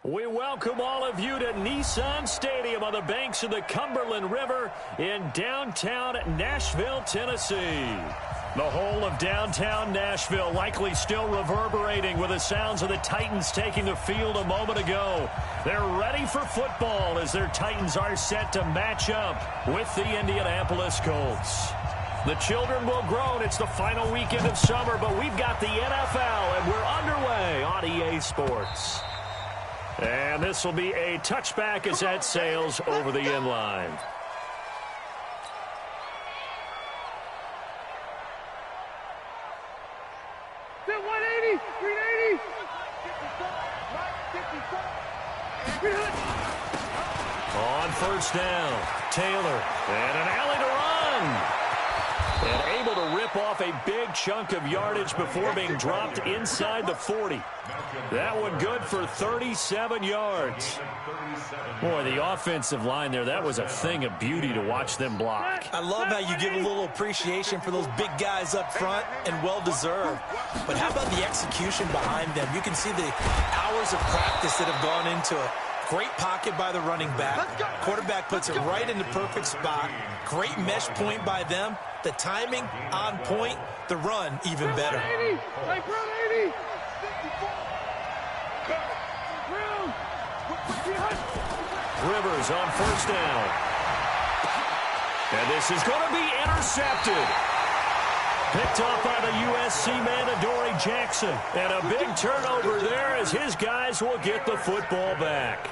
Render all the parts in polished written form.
We welcome all of you to Nissan Stadium on the banks of the Cumberland River in downtown Nashville, Tennessee. The whole of downtown Nashville likely still reverberating with the sounds of the Titans taking the field a moment ago. They're ready for football as their Titans are set to match up with the Indianapolis Colts. The children will grow, and it's the final weekend of summer, but we've got the NFL, and we're underway on EA Sports. And this will be a touchback as that sails over the end line. On first down, Taylor, and an alley to run. And able to rip off a big chunk of yardage before being dropped inside the 40. That one good for 37 yards. Boy, the offensive line there, that was a thing of beauty to watch them block. I love how you give a little appreciation for those big guys up front, and well-deserved. But how about the execution behind them? You can see the hours of practice that have gone into it. Great pocket by the running back. Quarterback puts it right in the perfect spot. Great mesh point by them. The timing on point. The run even better. Rivers on first down. And this is going to be intercepted. Picked off by the USC man, Adoree Jackson. And a big turnover there as his guys will get the football back.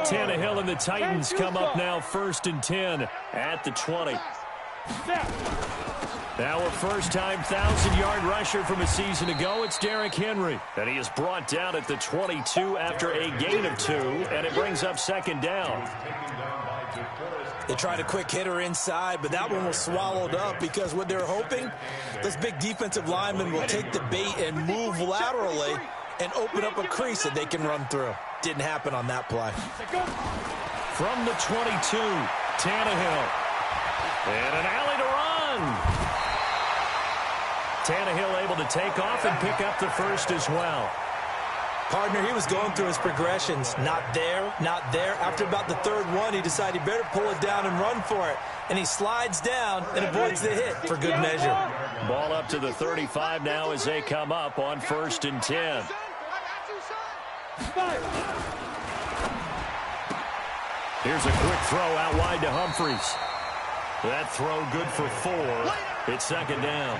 Tannehill and the Titans come up now 1st and 10 at the 20. Now a first-time 1,000-yard rusher from a season ago, it's Derrick Henry. And he is brought down at the 22 after a gain of 2, and it brings up 2nd down. They tried a quick hitter inside, but that one was swallowed up because what they're hoping, those big defensive linemen will take the bait and move laterally and open up a crease that they can run through. Didn't happen on that play. From the 22, Tannehill. And an alley to run. Tannehill able to take off and pick up the first as well. Partner, he was going through his progressions. Not there, not there. After about the 3rd one, he decided he better pull it down and run for it. And he slides down and avoids the hit for good measure. Ball up to the 35 now as they come up on 1st and 10. Here's a quick throw out wide to Humphries. That throw good for 4. It's 2nd down.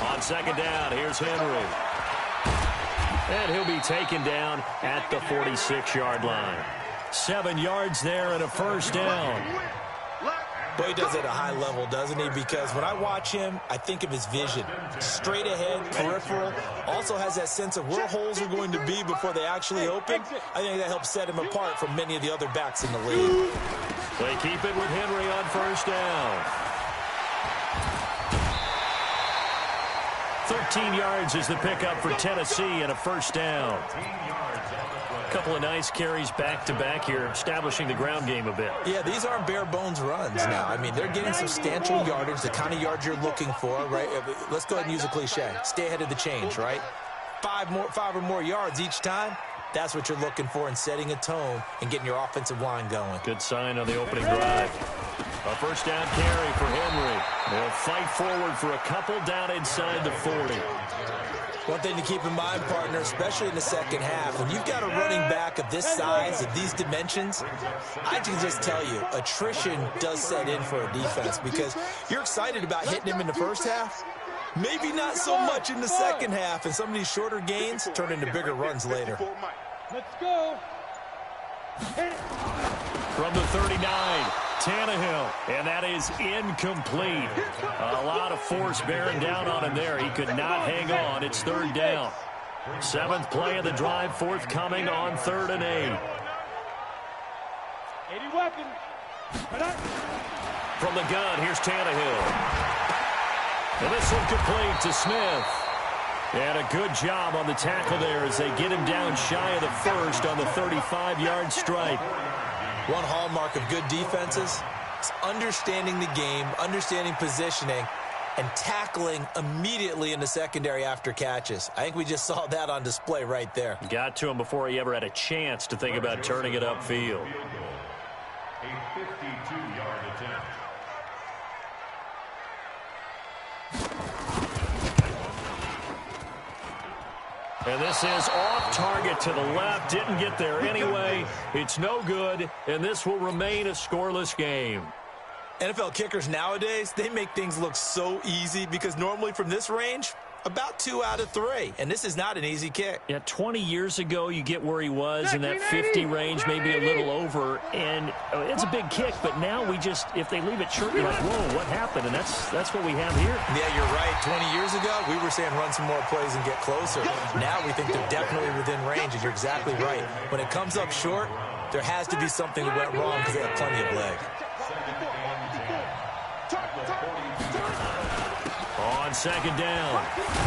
On 2nd down, here's Henry. And he'll be taken down at the 46-yard line. 7 yards there and a first down. Boy, he does it at a high level, doesn't he? Because when I watch him, I think of his vision. Straight ahead, peripheral. Also has that sense of where holes are going to be before they actually open. I think that helps set him apart from many of the other backs in the league. They keep it with Henry on first down. 13 yards is the pickup for Tennessee and a first down. A couple of nice carries back-to-back here, establishing the ground game a bit. Yeah, these aren't bare-bones runs now. I mean, they're getting substantial yardage, the kind of yards you're looking for, right? Let's go ahead and use a cliche. Stay ahead of the change, right? 5 or more yards each time. That's what you're looking for in setting a tone and getting your offensive line going. Good sign on the opening drive. A first down carry for Henry. They'll fight forward for a couple down inside the 40. One thing to keep in mind, partner, especially in the second half, when you've got a running back of this size, of these dimensions, I can just tell you, attrition does set in for a defense because you're excited about hitting him in the first half. Maybe not so much in the second half, and some of these shorter gains turn into bigger runs later. Let's go. From the 39, Tannehill, and that is incomplete. A lot of force bearing down on him there. He could not hang on. It's 3rd down. 7th play of the drive, forthcoming on 3rd and 8. 80 weapons. From the gun, here's Tannehill. And this one complete to Smith. And a good job on the tackle there as they get him down shy of the first on the 35-yard strike. One hallmark of good defenses is understanding the game, understanding positioning, and tackling immediately in the secondary after catches. I think we just saw that on display right there. Got to him before he ever had a chance to think about turning it upfield. A 52-yard attempt. And this is off target to the left. Didn't get there anyway. It's no good, and this will remain a scoreless game. NFL kickers nowadays, they make things look so easy because normally from this range, about 2 out of 3. And this is not an easy kick. Yeah, 20 years ago, you get where he was in that 50 range, maybe a little over. And it's a big kick, but now we just, if they leave it short, you're like, whoa, what happened? And that's what we have here. Yeah, you're right. 20 years ago, we were saying run some more plays and get closer. Now we think they're definitely within range, and you're exactly right. When it comes up short, there has to be something that went wrong because they have plenty of leg. On second down,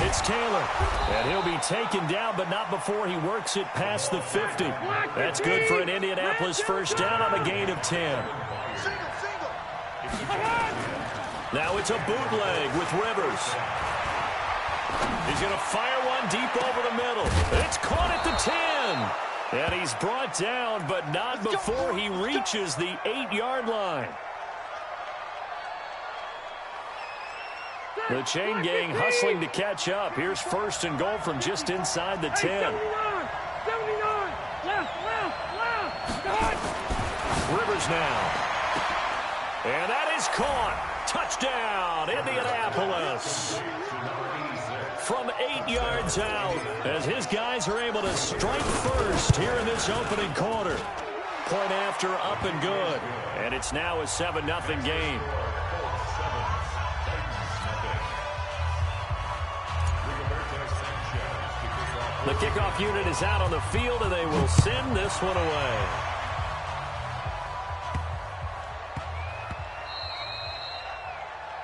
it's Taylor. And he'll be taken down, but not before he works it past the 50. That's good for an Indianapolis first down on a gain of 10. Now it's a bootleg with Rivers. He's going to fire one deep over the middle. It's caught at the 10. And he's brought down, but not before he reaches the 8-yard line. The chain gang hustling to catch up. Here's first and goal from just inside the 10. 79! Left! Rivers now. And that is caught. Touchdown, Indianapolis. From 8 yards out, as his guys are able to strike first here in this opening quarter. Point after, up and good. And it's now a 7-0 game. The kickoff unit is out on the field, and they will send this one away.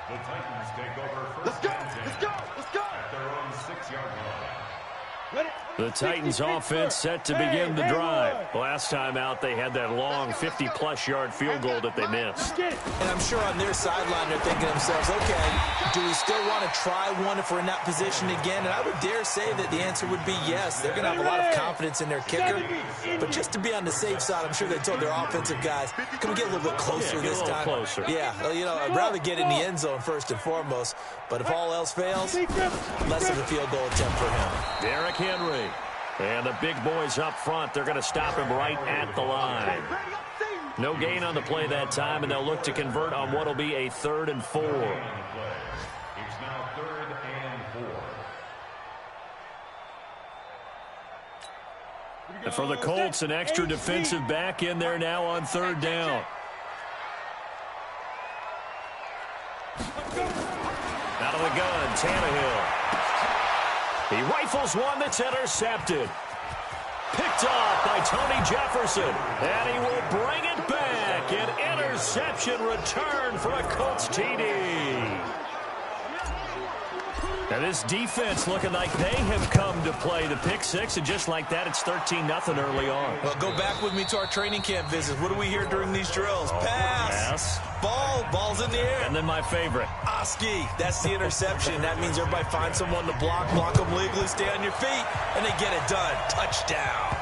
The Titans take over first and 10. At their own 6-yard line. The Titans offense set to begin the drive. Last time out, they had that long 50-plus yard field goal that they missed. And I'm sure on their sideline they're thinking to themselves, okay, do we still want to try one if we're in that position again? And I would dare say that the answer would be yes. They're going to have a lot of confidence in their kicker. But just to be on the safe side, I'm sure they told their offensive guys, can we get a little bit closer this time? Closer. Yeah, you know, I'd rather get in the end zone first and foremost. But if all else fails, less of a field goal attempt for him. Derrick Henry. And the big boys up front, they're going to stop him right at the line. No gain on the play that time, and they'll look to convert on what will be a 3rd and 4. It's now 3rd and 4. And for the Colts, an extra defensive back in there now on 3rd down. Out of the gun, Tannehill. He rifles one that's intercepted. Picked off by Tony Jefferson. And he will bring it back. An interception return for a Colts TD. Now this defense looking like they have come to play the pick six, and just like that, it's 13-0 early on. Well, go back with me to our training camp visits. What do we hear during these drills? Pass. Ball's in the air. And then my favorite. Oski, that's the interception. That means everybody finds someone to block them legally, stay on your feet, and they get it done. Touchdown.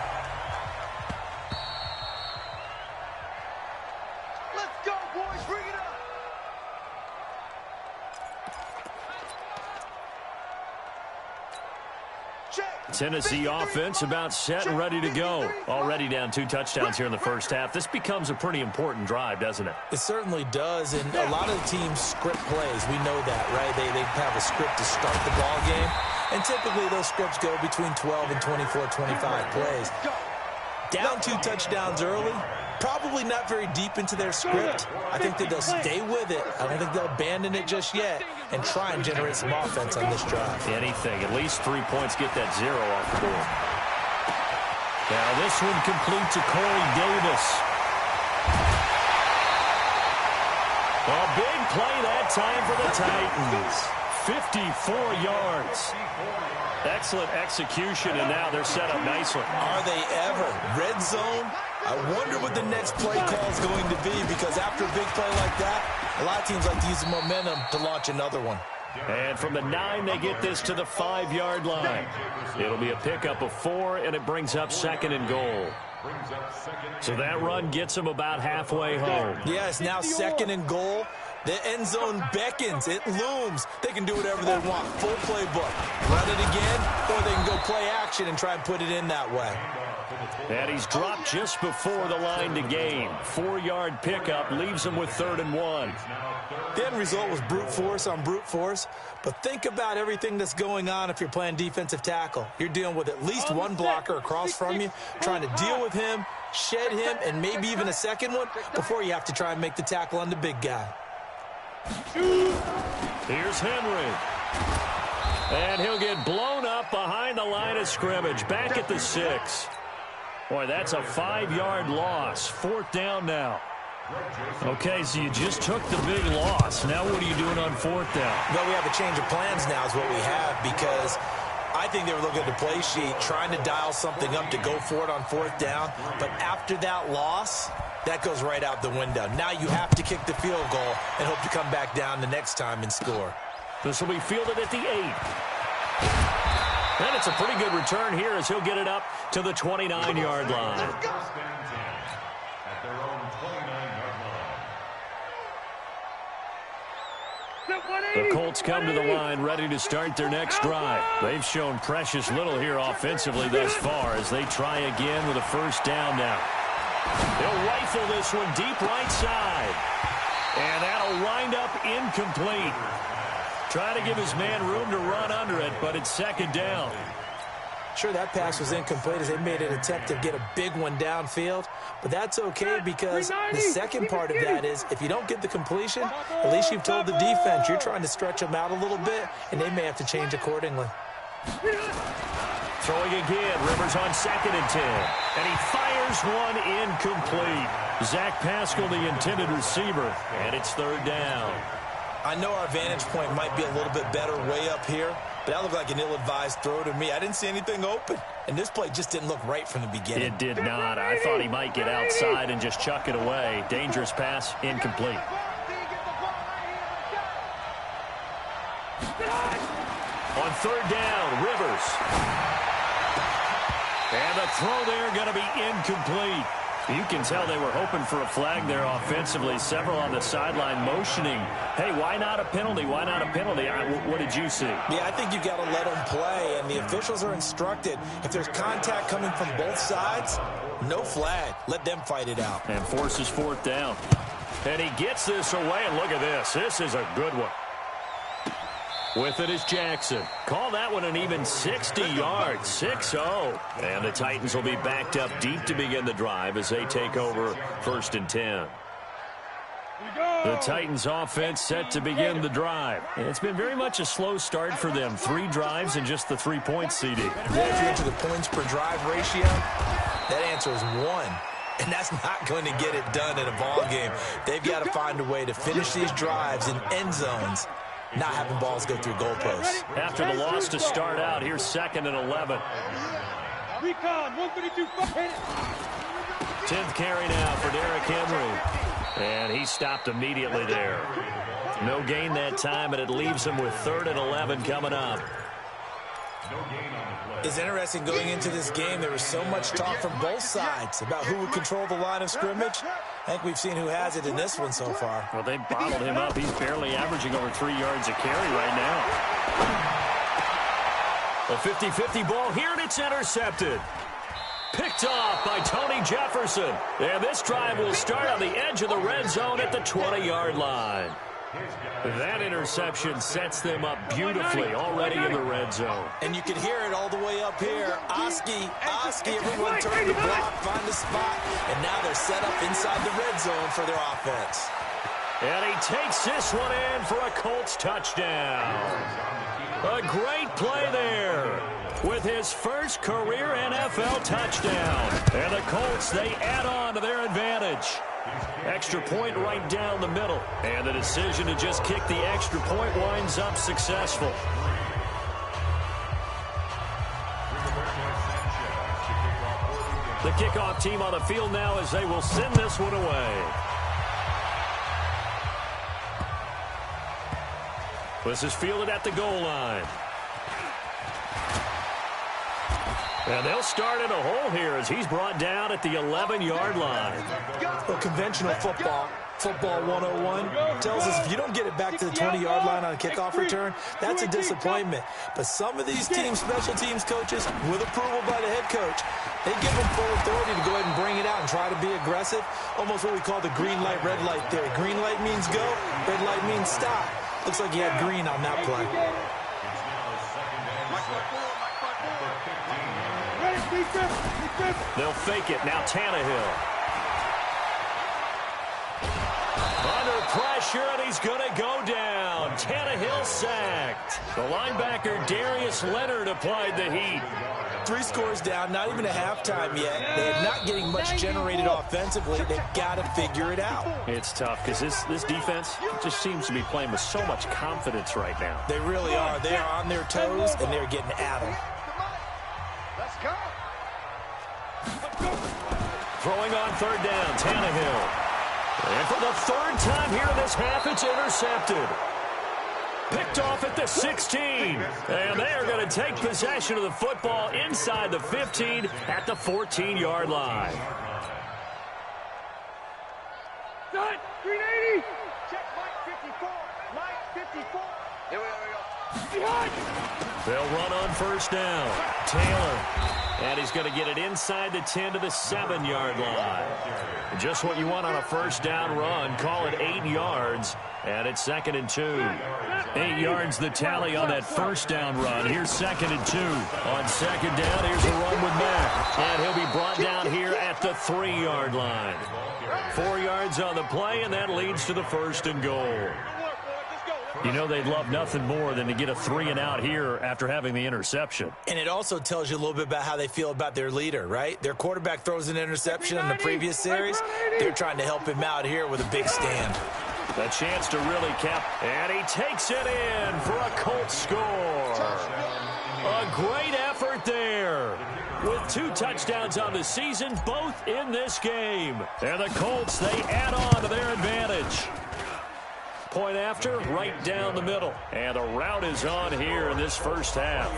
Let's go, boys. Bring it up. Tennessee offense about set and ready to go. Already down 2 touchdowns here in the first half. This becomes a pretty important drive, doesn't it? It certainly does, and a lot of the teams script plays. We know that, right? They have a script to start the ball game, and typically those scripts go between 12 and 24, 25 plays. Down 2 touchdowns early, probably not very deep into their script. I think that they'll stay with it. I don't think they'll abandon it just yet and try and generate some offense on this drive. Anything. At least 3 points, get that 0 off the board. Now this one complete to Corey Davis. A big play that time for the Titans. 54 yards. Excellent execution, and now they're set up nicely. Are they ever? Red zone? I wonder what the next play call is going to be, because after a big play like that, a lot of teams like to use the momentum to launch another one. And from the 9, they get this to the 5-yard line. It'll be a pickup of 4, and it brings up 2nd and goal. So that run gets them about halfway home. Yes, now 2nd and goal. The end zone beckons. It looms. They can do whatever they want. Full playbook. Run it again, or they can go play action and try and put it in that way. And he's dropped just before the line to gain. 4-yard pickup leaves him with 3rd and 1. The end result was brute force on brute force. But think about everything that's going on if you're playing defensive tackle. You're dealing with at least one blocker across from you, trying to deal with him, shed him, and maybe even a second one before you have to try and make the tackle on the big guy. Here's Henry. And he'll get blown up behind the line of scrimmage. Back at the 6. Boy, that's a 5-yard loss. 4th down now. Okay, so you just took the big loss. Now what are you doing on 4th down? Well, we have a change of plans now is what we have, because I think they were looking at the play sheet, trying to dial something up to go for it on 4th down. But after that loss, that goes right out the window. Now you have to kick the field goal and hope to come back down the next time and score. This will be fielded at the 8. And it's a pretty good return here as he'll get it up to the 29-yard line. The Colts come to the line ready to start their next drive. They've shown precious little here offensively thus far as they try again with a 1st down now. They'll rifle this one deep right side. And that'll wind up incomplete. Try to give his man room to run under it, but it's 2nd down. Sure, that pass was incomplete as they made an attempt to get a big one downfield. But that's okay, because the second part of that is if you don't get the completion, at least you've told the defense you're trying to stretch them out a little bit, and they may have to change accordingly. Throwing again, Rivers on 2nd and 10. And he fires one incomplete. Zach Pascal, the intended receiver, and it's 3rd down. I know our vantage point might be a little bit better way up here, but that looked like an ill-advised throw to me. I didn't see anything open, and this play just didn't look right from the beginning. It did not. I thought he might get outside and just chuck it away. Dangerous pass, incomplete. On 3rd down, Rivers. And the throw there going to be incomplete. You can tell they were hoping for a flag there offensively. Several on the sideline motioning, hey, why not a penalty? Why not a penalty? What did you see? Yeah, I think you've got to let them play, and the officials are instructed. If there's contact coming from both sides, no flag. Let them fight it out. And forces 4th down. And he gets this away, and look at this. This is a good one. With it is Jackson. Call that one an even 60 yards, 6-0. And the Titans will be backed up deep to begin the drive as they take over 1st and 10. The Titans offense set to begin the drive. It's been very much a slow start for them. 3 drives and just the 3 points, CD. Well, if you're into the points per drive ratio, that answer is 1. And that's not going to get it done in a ball game. They've got to find a way to finish these drives in end zones, not having balls go through goalposts. After the loss to start out, here's 2nd and 11. Recon, 132. 10th carry now for Derrick Henry. And he stopped immediately there. No gain that time, and it leaves him with 3rd and 11 coming up. It's interesting going into this game. There was so much talk from both sides about who would control the line of scrimmage. I think we've seen who has it in this one so far. Well, they bottled him up. He's barely averaging over 3 yards a carry right now. A 50-50 ball here, and it's intercepted. Picked off by Tony Jefferson. And this drive will start on the edge of the red zone at the 20-yard line. That interception sets them up beautifully already in the red zone. And you can hear it all the way up here. Oski, everyone turn the block, find a spot, and now they're set up inside the red zone for their offense. And he takes this one in for a Colts touchdown. A great play there with his first career NFL touchdown. And the Colts, they add on to their advantage. Extra point right down the middle. And the decision to just kick the extra point winds up successful. The kickoff team on the field now as they will send this one away. This is fielded at the goal line. And they'll start in a hole here as he's brought down at the 11-yard line. Well, conventional football 101, tells us if you don't get it back to the 20-yard line on a kickoff return, that's a disappointment. But some of these teams, special teams coaches, with approval by the head coach, they give them full authority to go ahead and bring it out and try to be aggressive. Almost what we call the green light, red light theory. Green light means go, red light means stop. Looks like he had green on that play. They'll fake it. Now Tannehill. Under pressure, and he's going to go down. Tannehill sacked. The linebacker, Darius Leonard, applied the heat. 3 scores down, not even a halftime yet. They're not getting much generated offensively. They've got to figure it out. It's tough because this defense just seems to be playing with so much confidence right now. They really are. They are on their toes, and they're getting at them. Let's go. Throwing on third down, Tannehill. And for the third time here in this half, it's intercepted. Picked off at the 16. And they are going to take possession of the football inside the 15 at the 14-yard line. Done. 380. Check Mike 54. Mike 54. Here we go. Behind. They'll run on first down. Taylor. And he's going to get it inside the 10 to the 7-yard line. Just what you want on a first down run. Call it 8 yards. And it's 2nd and 2. 8 yards the tally on that first down run. Here's 2nd and 2. On 2nd down, here's a run with Mack. And he'll be brought down here at the 3-yard line. 4 yards on the play, and that leads to the 1st and goal. You know they'd love nothing more than to get a 3-and-out here after having the interception. And it also tells you a little bit about how they feel about their leader, right? Their quarterback throws an interception in the previous series. They're trying to help him out here with a big stand. A chance to really cap, and he takes it in for a Colts score. A great effort there. With 2 touchdowns on the season, both in this game. And the Colts, they add on to their advantage. Point after, right down the middle. And the route is on here in this first half.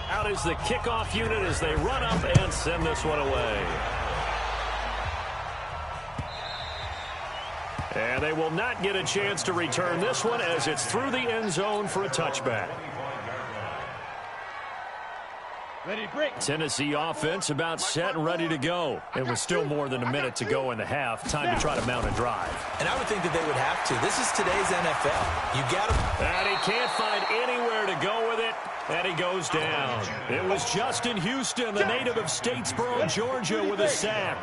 Out is the kickoff unit as they run up and send this one away. And they will not get a chance to return this one as it's through the end zone for a touchback. Ready to break. Tennessee offense about set and ready to go. It was still more than a minute to go in the half. Time to try to mount a drive. And I would think that they would have to. This is today's NFL. You got to. And he can't find anywhere to go with it. And he goes down. It was Justin Houston, the native of Statesboro, Georgia, with a sack.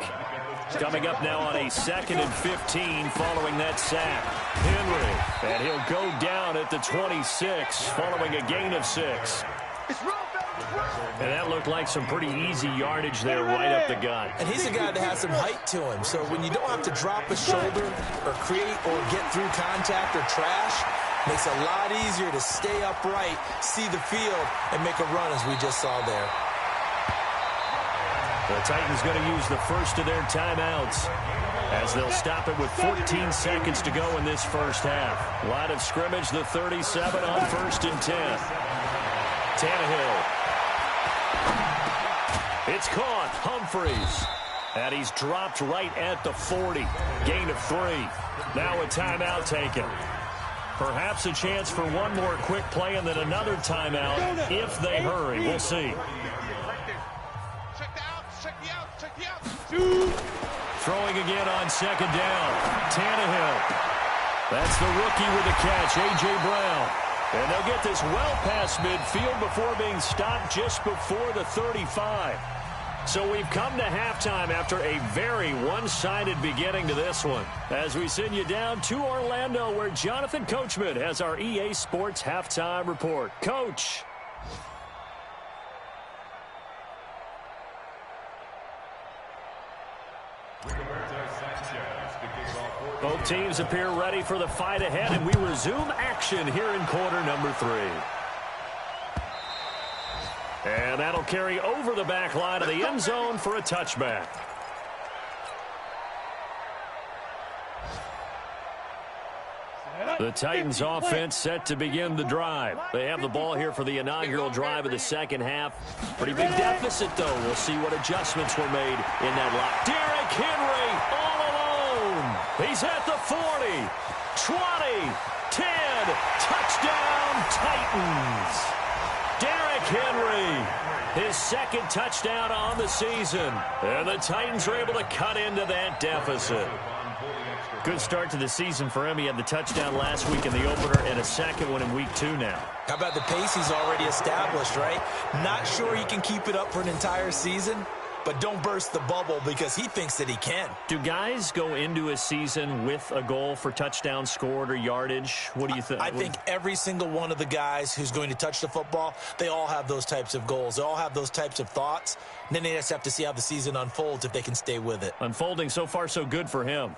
Coming up now on a 2nd and 15 following that sack. Henry. And he'll go down at the 26 following a gain of 6. And that looked like some pretty easy yardage there right up the gut. And he's a guy that has some height to him. So when you don't have to drop a shoulder or create or get through contact or trash, makes it a lot easier to stay upright, see the field, and make a run as we just saw there. The Titans going to use the first of their timeouts as they'll stop it with 14 seconds to go in this first half. Line of scrimmage, the 37 on 1st and 10. Tannehill. It's caught. Humphreys. And he's dropped right at the 40. Gain of 3. Now a timeout taken. Perhaps a chance for one more quick play and then another timeout if they hurry. We'll see. Throwing again on 2nd down. Tannehill. That's the rookie with the catch, A.J. Brown. And they'll get this well past midfield before being stopped just before the 35. So we've come to halftime after a very one-sided beginning to this one. As we send you down to Orlando, where Jonathan Coachman has our EA Sports Halftime Report. Coach. Both teams appear ready for the fight ahead, and we resume action here in quarter number 3. And that'll carry over the back line of the end zone for a touchback. The Titans offense set to begin the drive. They have the ball here for the inaugural drive of the second half. Pretty big deficit, though. We'll see what adjustments were made in that lock. Derrick Henry all alone. He's at the 40, 20, 10. Touchdown, Titans. Derrick Henry, his second touchdown on the season. And the Titans are able to cut into that deficit. Good start to the season for him. He had the touchdown last week in the opener and a second one in week 2 now. How about the pace he's already established, right? Not sure he can keep it up for an entire season, but don't burst the bubble because he thinks that he can. Do guys go into a season with a goal for touchdowns scored or yardage? What do you think? I think every single one of the guys who's going to touch the football, they all have those types of goals. They all have those types of thoughts. And then they just have to see how the season unfolds if they can stay with it. Unfolding so far so good for him.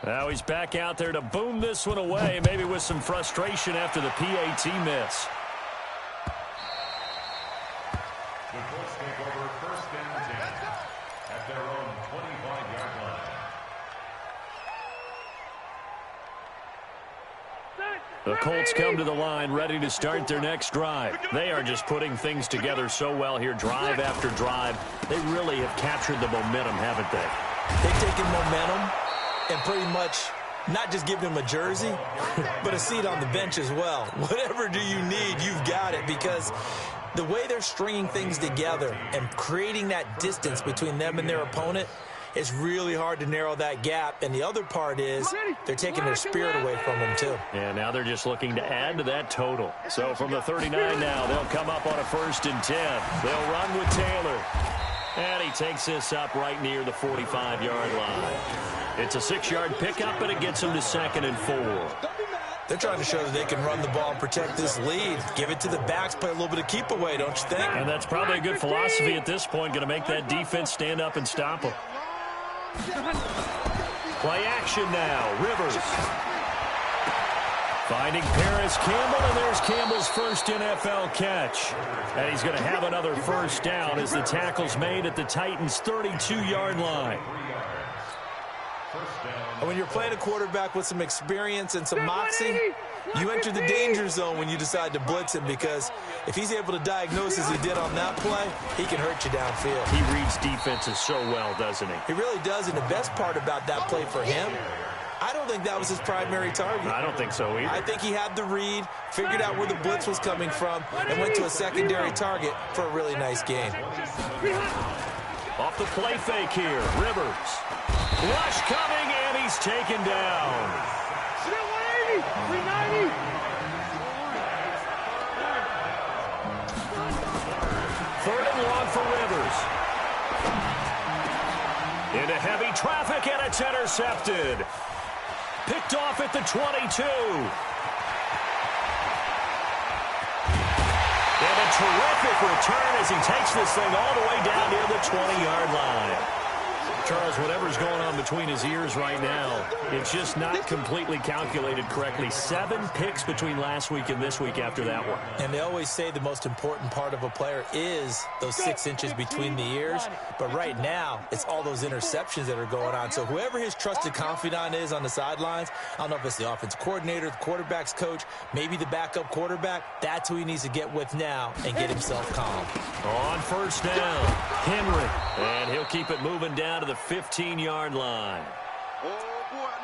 Now he's back out there to boom this one away, maybe with some frustration after the PAT miss. The Colts take over first and 10 at their own 25-yard line. The Colts come to the line ready to start their next drive. They are just putting things together so well here, drive after drive. They really have captured the momentum, haven't they? They've taken momentum and pretty much not just giving him a jersey, but a seat on the bench as well. Whatever do you need, you've got it, because the way they're stringing things together and creating that distance between them and their opponent is really hard to narrow that gap. And the other part is they're taking their spirit away from them, too. And now they're just looking to add to that total. So from the 39 now, they'll come up on a 1st and 10. They'll run with Taylor. And he takes this up right near the 45-yard line. It's a 6-yard pickup, and it gets him to 2nd and 4. They're trying to show that they can run the ball and protect this lead. Give it to the backs, play a little bit of keep away, don't you think? And that's probably a good philosophy at this point, going to make that defense stand up and stop them. Play action now, Rivers. Finding Paris Campbell, and there's Campbell's first NFL catch. And he's going to have another first down as the tackle's made at the Titans' 32-yard line. And when you're playing a quarterback with some experience and some moxie, you enter the danger zone when you decide to blitz him, because if he's able to diagnose as he did on that play, he can hurt you downfield. He reads defenses so well, doesn't he? He really does, and the best part about that play for him, I don't think that was his primary target. I don't think so either. I think he had the read, figured out where the blitz was coming from, and went to a secondary target for a really nice gain. Off the play fake here, Rivers. Rush coming, and he's taken down. 180, 390. Third and long for Rivers. Into heavy traffic, and it's intercepted. Picked off at the 22. And a terrific return as he takes this thing all the way down near the 20-yard line. Charles, whatever's going on between his ears right now, it's just not completely calculated correctly. 7 picks between last week and this week after that one. And they always say the most important part of a player is those 6 inches between the ears. But right now, it's all those interceptions that are going on. So whoever his trusted confidant is on the sidelines, I don't know if it's the offense coordinator, the quarterback's coach, maybe the backup quarterback, that's who he needs to get with now and get himself calm. On first down, Henry. And he'll keep it moving down to the 15-yard line.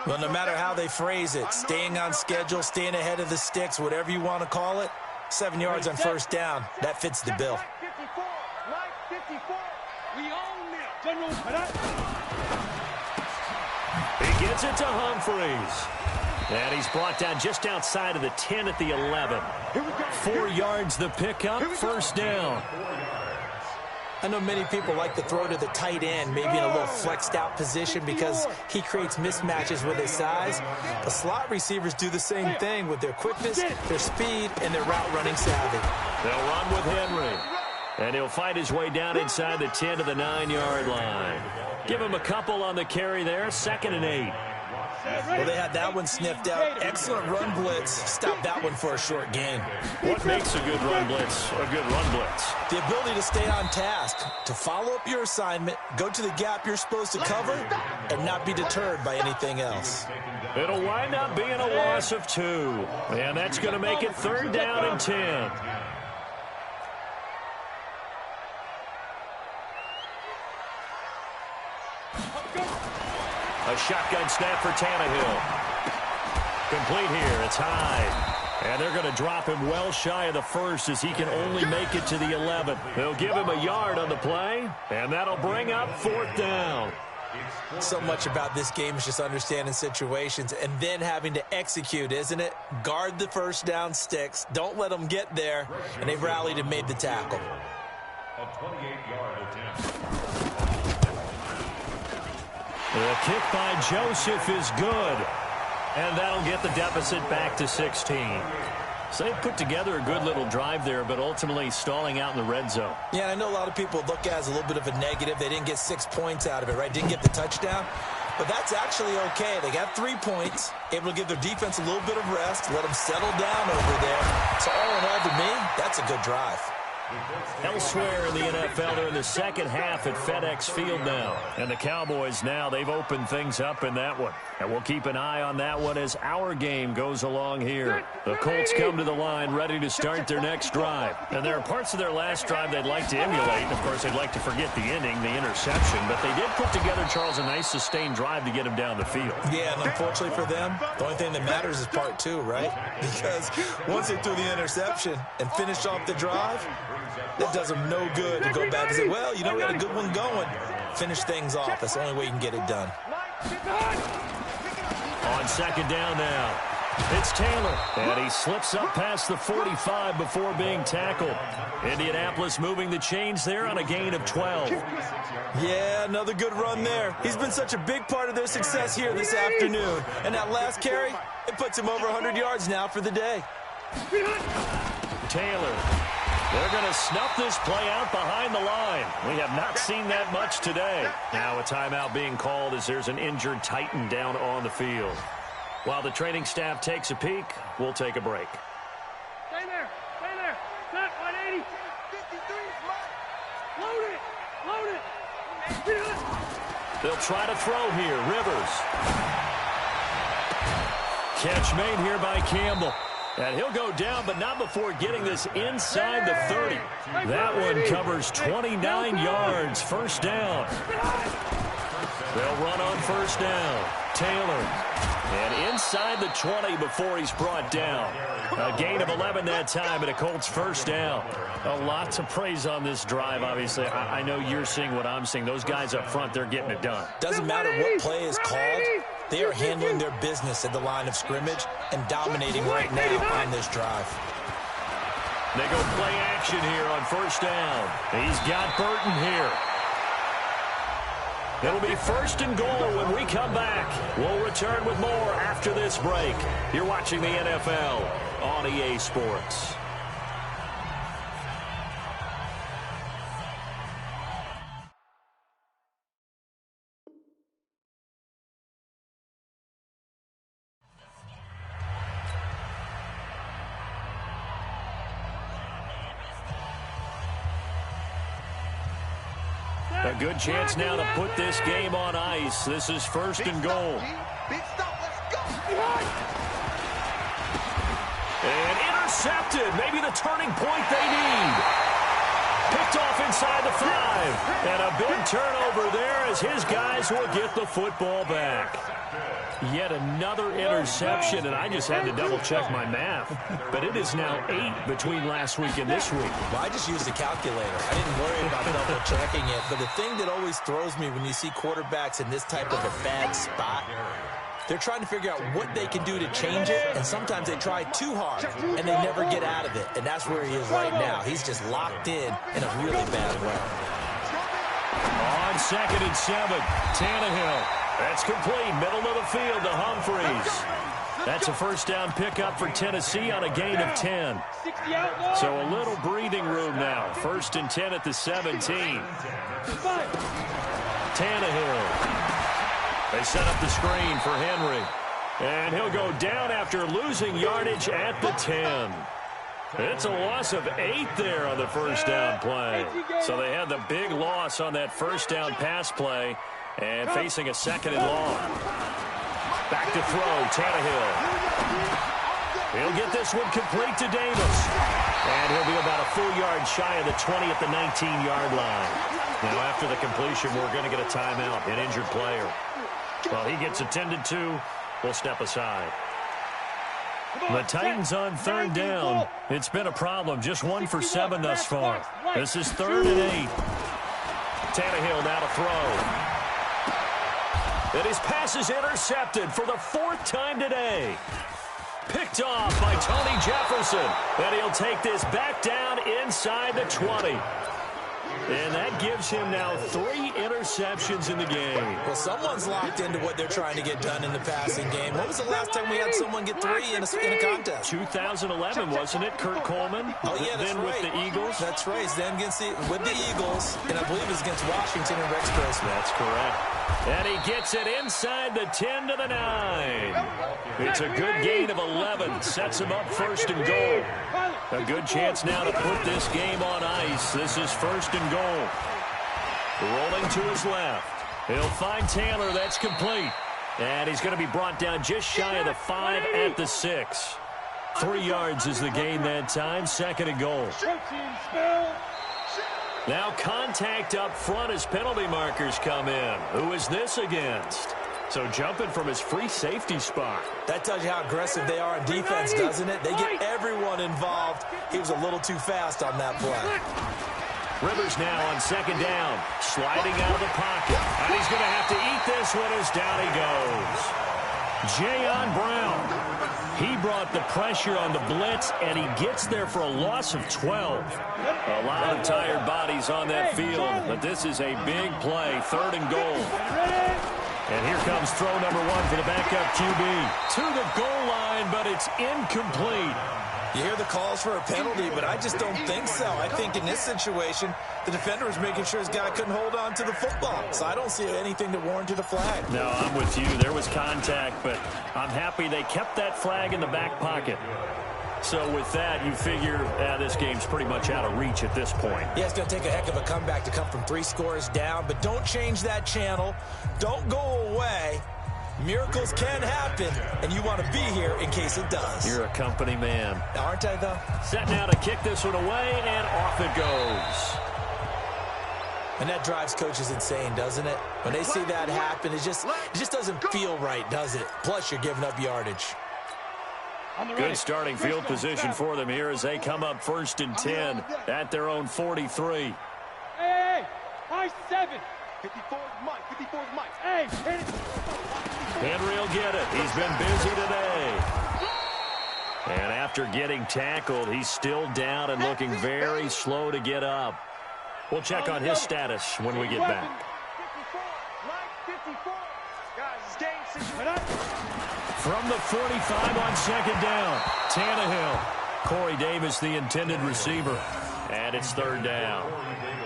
Well, no matter how they phrase it, staying on schedule, staying ahead of the sticks, whatever you want to call it, 7 yards on first down, that fits the bill. He gets it to Humphreys. And he's brought down just outside of the 10 at the 11. 4 yards the pickup, first down. I know many people like to throw to the tight end, maybe in a little flexed out position because he creates mismatches with his size. The slot receivers do the same thing with their quickness, their speed, and their route running savvy. They'll run with Henry. And he'll fight his way down inside the 10 to the 9-yard line. Give him a couple on the carry there, 2nd and 8. Well, they had that one sniffed out. Excellent run blitz. Stop that one for a short gain. What makes a good run blitz a good run blitz? The ability to stay on task, to follow up your assignment, go to the gap you're supposed to cover, and not be deterred by anything else. It'll wind up being a loss of 2. And that's going to make it 3rd down and 10. A shotgun snap for Tannehill. Complete here. It's Hyde. And they're going to drop him well shy of the 1st as he can only make it to the 11. They'll give him a yard on the play, and that'll bring up 4th down. So much about this game is just understanding situations and then having to execute, isn't it? Guard the 1st down sticks. Don't let them get there. And they rallied and made the tackle. A 28-yard attempt. The kick by Joseph is good. And that'll get the deficit back to 16. So they put together a good little drive there, but ultimately stalling out in the red zone. Yeah, I know a lot of people look at it as a little bit of a negative. They didn't get 6 points out of it, right? Didn't get the touchdown. But that's actually okay. They got 3 points, able to give their defense a little bit of rest, let them settle down over there. So all in all, to me, that's a good drive. Elsewhere in the NFL, they're in the 2nd half at FedEx Field now. And the Cowboys now, they've opened things up in that one. And we'll keep an eye on that one as our game goes along here. The Colts come to the line ready to start their next drive. And there are parts of their last drive they'd like to emulate. And, of course, they'd like to forget the ending, the interception. But they did put together, Charles, a nice sustained drive to get him down the field. Yeah, and unfortunately for them, the only thing that matters is part 2, right? Because once they threw the interception and finished off the drive, that does them no good to go back and say, well, you know, we had a good one going. Finish things off. That's the only way you can get it done. On 2nd down now, it's Taylor. And he slips up past the 45 before being tackled. Indianapolis moving the chains there on a gain of 12. Yeah, another good run there. He's been such a big part of their success here this afternoon. And that last carry, it puts him over 100 yards now for the day. Taylor. They're going to snuff this play out behind the line. We have not seen that much today. Now a timeout being called as there's an injured Titan down on the field. While the training staff takes a peek, we'll take a break. Stay there. Stay there. Set 180. 53. Load it. Load it. They'll try to throw here. Rivers. Catch made here by Campbell. And he'll go down, but not before getting this inside the 30. That one covers 29 yards. 1st down. They'll run on 1st down. Taylor. And inside the 20 before he's brought down. A gain of 11 that time, and a Colts 1st down. A lot to praise on this drive, obviously. I know you're seeing what I'm seeing. Those guys up front, they're getting it done. Doesn't matter what play is called. They are handling their business at the line of scrimmage and dominating right now on this drive. They go play action here on 1st down. He's got Burton here. It'll be 1st and goal when we come back. We'll return with more after this break. You're watching the NFL on EA Sports. A good chance now to put this game on ice. This is 1st and goal. And intercepted. Maybe the turning point they need. Picked off inside the 5. And a big turnover there as his guys will get the football back. Yet another interception, and I just had to double-check my math. But it is now 8 between last week and this week. Well, I just used the calculator. I didn't worry about double-checking it. But the thing that always throws me when you see quarterbacks in this type of a bad spot, they're trying to figure out what they can do to change it, and sometimes they try too hard, and they never get out of it. And that's where he is right now. He's just locked in a really bad way. On 2nd and 7, Tannehill. That's complete, middle of the field to Humphries. That's a first down pickup for Tennessee on a gain of 10. So a little breathing room now. 1st and 10 at the 17. Tannehill. They set up the screen for Henry. And he'll go down after losing yardage at the 10. It's a loss of 8 there on the first down play. So they had the big loss on that first down pass play and facing a 2nd and long. Back to throw, Tannehill. He'll get this one complete to Davis. And he'll be about a full yard shy of the 20 at the 19-yard line. Now, after the completion, we're going to get a timeout, an injured player. Well, he gets attended to. We'll step aside. The Titans on 3rd down. It's been a problem. Just 1 for 7 thus far. This is 3rd and 8. Tannehill now to throw. And his pass is intercepted for the 4th time today. Picked off by Tony Jefferson. And he'll take this back down inside the 20. And that gives him now 3 interceptions in the game. Well, someone's locked into what they're trying to get done in the passing game. When was the last time we had someone get 3 in a contest? 2011, wasn't it, Kurt Coleman? Oh, yeah, that's then right. With the Eagles? That's right. It's then with the Eagles, and I believe it was against Washington and Rex Grossman. That's correct. And he gets it inside the 10 to the 9. It's a good gain of 11. Sets him up 1st and goal. A good chance now to put this game on ice. This is 1st and goal. Rolling to his left. He'll find Taylor. That's complete. And he's going to be brought down just shy of the 5 at the 6. 3 yards is the gain that time. 2nd and goal. Now contact up front as penalty markers come in. Who is this against? So jumping from his free safety spot. That tells you how aggressive they are on defense, doesn't it? They get everyone involved. He was a little too fast on that play. Rivers now on 2nd down. Sliding out of the pocket. And he's going to have to eat this one as down he goes. Jayon Brown. He brought the pressure on the blitz, and he gets there for a loss of 12. A lot of tired bodies on that field, but this is a big play. 3rd and goal. And here comes throw number 1 for the backup QB. To the goal line, but it's incomplete. You hear the calls for a penalty, but I just don't think so. I think in this situation, the defender was making sure his guy couldn't hold on to the football. So I don't see anything that warranted a flag. No, I'm with you. There was contact, but I'm happy they kept that flag in the back pocket. So with that, you figure this game's pretty much out of reach at this point. Yeah, it's going to take a heck of a comeback to come from 3 scores down, but don't change that channel. Don't go away. Miracles can happen, and you want to be here in case it does. You're a company man. Aren't I, though? Set now to kick this one away, and off it goes. And that drives coaches insane, doesn't it? When they see that happen, it just doesn't feel right, does it? Plus, you're giving up yardage. Good starting field position for them here as they come up 1st and 10 at their own 43. Hey, high 7. 54 Mike, 54 Mike. Hey, hit it. Henry will get it. He's been busy today. And after getting tackled, he's still down and looking very slow to get up. We'll check on his status when we get back. 54. Guys, it's game 6. From the 45 on 2nd down, Tannehill. Corey Davis, the intended receiver. And it's 3rd down.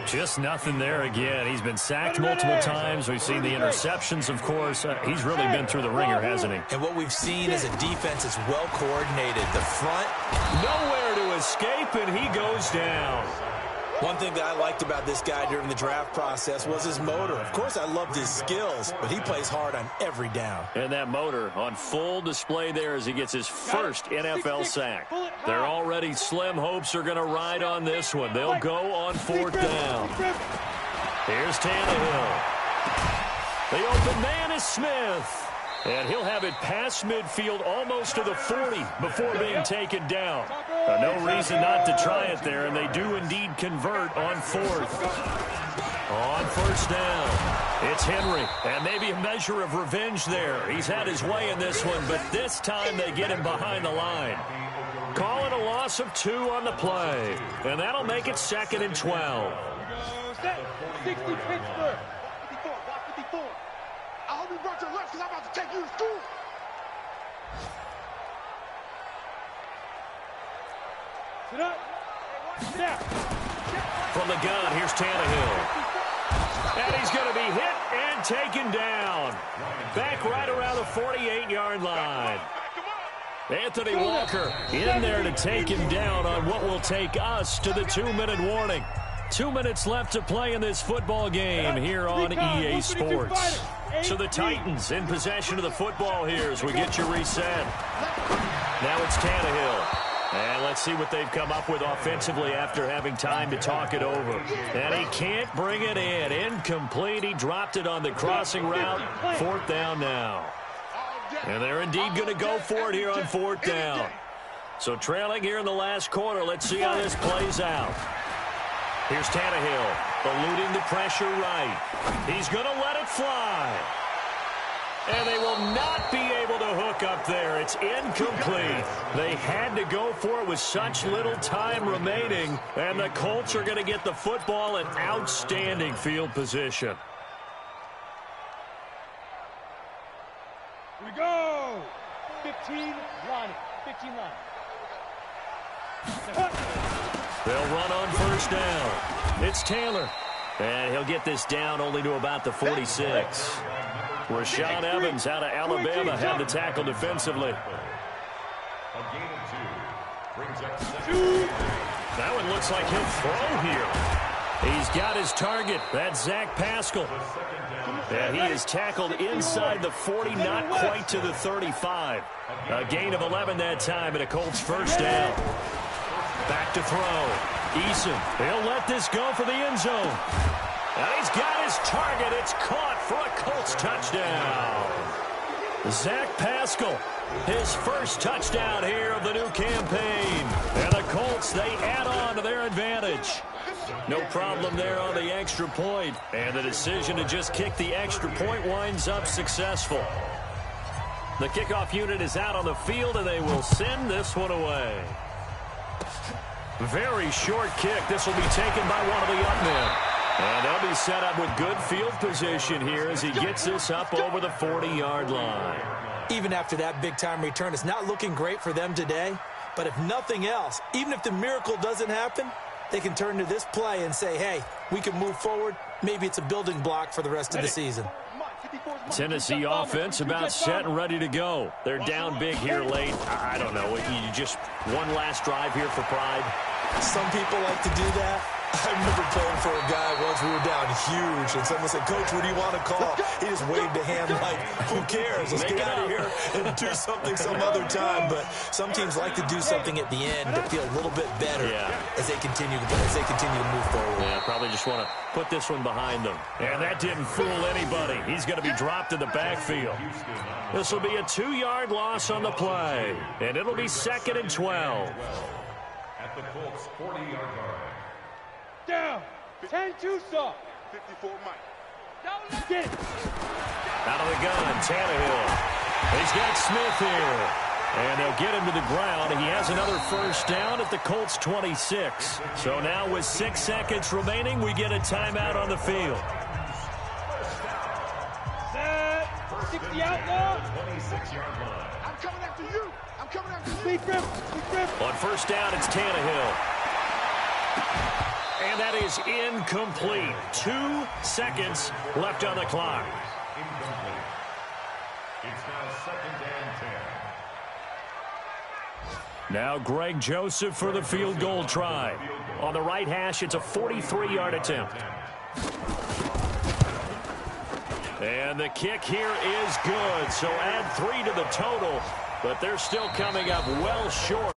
Just nothing there again. He's been sacked multiple times. We've seen the interceptions, of course. He's really been through the ringer, hasn't he? And what we've seen is a defense that's well coordinated. The front, nowhere to escape, and he goes down. One thing that I liked about this guy during the draft process was his motor. Of course, I loved his skills, but he plays hard on every down. And that motor on full display there as he gets his first NFL sack. Their already slim hopes are going to ride on this one. They'll go on 4th down. Here's Tannehill. The open man is Smith. And he'll have it past midfield almost to the 40 before being taken down. No reason not to try it there, and they do indeed convert on 4th. On 1st down, it's Henry, and maybe a measure of revenge there. He's had his way in this one, but this time they get him behind the line. Call it a loss of 2 on the play, and that'll make it 2nd and 12. Set 60 Pittsburgh. 54, block 54. I hope you brought your lunch because I'm about to take you to school. Sit up. Snap. From the gun, here's Tannehill. And he's going to be hit and taken down. Back right around the 48-yard line. Anthony Walker in there to take him down on what will take us to the 2-minute warning. 2 minutes left to play in this football game here on EA Sports. So the Titans in possession of the football here as we get you reset. Now it's Tannehill. And let's see what they've come up with offensively after having time to talk it over. And he can't bring it in. Incomplete. He dropped it on the crossing route. 4th down now. And they're indeed going to go for it here on 4th down. So trailing here in the last quarter. Let's see how this plays out. Here's Tannehill, eluding the pressure right. He's going to let it fly. And they will not be able to hook up there. It's incomplete. They had to go for it with such little time remaining. And the Colts are going to get the football in outstanding field position. Here we go. 15 line. 15 line. They'll run on 1st down. It's Taylor. And he'll get this down only to about the 46. Rashaan Evans out of Alabama had the tackle defensively. That one looks like he'll throw here. He's got his target. That's Zach Pascal. And he is tackled inside the 40, not quite to the 35. A gain of 11 that time and a Colts 1st down. Back to throw. Eason, he'll let this go for the end zone. And he's got his target. It's caught for a Colts touchdown. Zach Pascal, his first touchdown here of the new campaign. And the Colts, they add on to their advantage. No problem there on the extra point. And the decision to just kick the extra point winds up successful. The kickoff unit is out on the field, and they will send this one away. Very short kick. This will be taken by one of the up men. And they'll be set up with good field position here as he gets this up over the 40-yard line. Even after that big-time return, it's not looking great for them today. But if nothing else, even if the miracle doesn't happen, they can turn to this play and say, hey, we can move forward. Maybe it's a building block for the rest of the season. Tennessee offense about set and ready to go. They're down big here late. I don't know. You just one last drive here for pride. Some people like to do that. I remember playing for a guy once. We were down huge, and someone said, Coach, what do you want to call? He just waved a hand like, who cares? Let's get out of here and do something some other time. But some teams like to do something at the end to feel a little bit better as they continue to move forward. Yeah, probably just want to put this one behind them. And that didn't fool anybody. He's going to be dropped in the backfield. This will be a 2-yard loss on the play, and it'll be 2nd and 12. At the Colts 40-yard line. Down. 10-2 saw. 54 Mike. Get it. Out of the gun, Tannehill. He's got Smith here. And they'll get him to the ground. He has another 1st down at the Colts 26. So now with 6 seconds remaining, we get a timeout on the field. Set. 60 outlaw. 26-yard line. I'm coming after you. I'm coming after you. Speed grip. On 1st down, it's Tannehill. And that is incomplete. 2 seconds left on the clock. Incomplete. It's now 2nd and 10. Now Greg Joseph for the field goal try. On the right hash, it's a 43-yard attempt. And the kick here is good. So add 3 to the total, but they're still coming up well short.